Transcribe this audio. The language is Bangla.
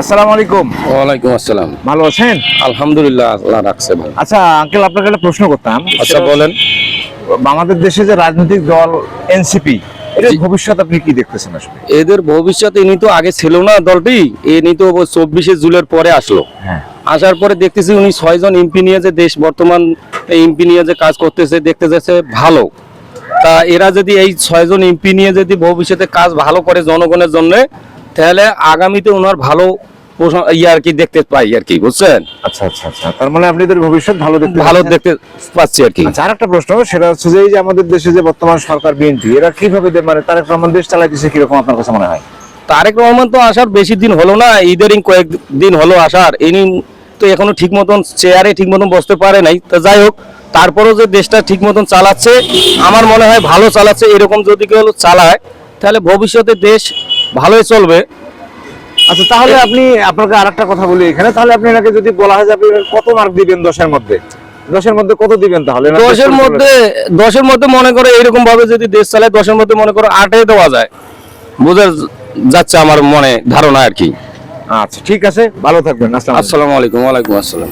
আসসালামু আলাইকুম। ওয়ালাইকুম আসসালাম। ভালো আছেন? আলহামদুলিল্লাহ, আল্লাহ রাখছে ভালো। আচ্ছা আঙ্কেল, আপনাকে একটা প্রশ্ন করতাম। আচ্ছা বলেন। আমাদের দেশে যে রাজনৈতিক দল এনসিপি, এর জি। ভবিষ্যৎ আপনি কি দেখতেছেন আসলে? এদের ভবিষ্যৎ ইনি তো আগে ছিল না দলটি, ইনি তো 24শে জুলাইয়ের পরে আসলো। হ্যাঁ। আসার পরে দেখতেছি উনি 6জন এমপি নিয়ে যে দেশ বর্তমান এমপি নিয়ে যে কাজ করতেছে দেখতে যাচ্ছে ভালো। তা এরা যদি এই 6জন এমপি নিয়ে যদি ভবিষ্যতে কাজ ভালো করে জনগণের জন্য, তাহলে আগামীতে ওনার ভালো আর কি দেখতে পাই আর কি, বুঝছেন? আচ্ছা আচ্ছা আচ্ছা, তার মানে আপনাদের ভবিষ্যৎ ভালো দেখতে ভালো পাচ্ছেন? দেখতে পাচ্ছি আর কি। আচ্ছা, আরেকটা প্রশ্ন, সেটা হচ্ছে যে এই যে আমাদের দেশে যে বর্তমান সরকার বিএনপি, এরা কিভাবে মানে তারেক রহমান দেশ চালাইতেছে, কিরকম আপনার কাছে মনে হয়? তারেক রহমান তো আসার বেশি দিন হলো না, ঈদেরই কয়েকদিন হলো আসার। ইনি তো এখনো ঠিক মতন চেয়ারে ঠিক মতন বসতে পারে নাই। তা যাই হোক, তারপরেও যে দেশটা ঠিক মতন চালাচ্ছে, আমার মনে হয় ভালো চালাচ্ছে। এরকম যদি কেউ চালায় তাহলে ভবিষ্যতে দেশ ভালোই চলবে। আচ্ছা, তাহলে আপনি, আপনাকে আরেকটা কথা বলি এখানে, তাহলে আপনি এনাকে যদি বলা হয় যে আপনি কত মার্ক দিবেন 10-এর মধ্যে? 10-এর মধ্যে কত দিবেন তাহলে? 10-এর মধ্যে মনে করো এরকম ভাবে যদি দেশ চালায়, 10-এর মধ্যে মনে করো 8 দেওয়া যায়, বোঝা যাচ্ছে আমার মনে ধারণা আর কি। আচ্ছা ঠিক আছে, ভালো থাকবেন। আসসালামু আলাইকুম। ওয়ালাইকুম আসসালাম।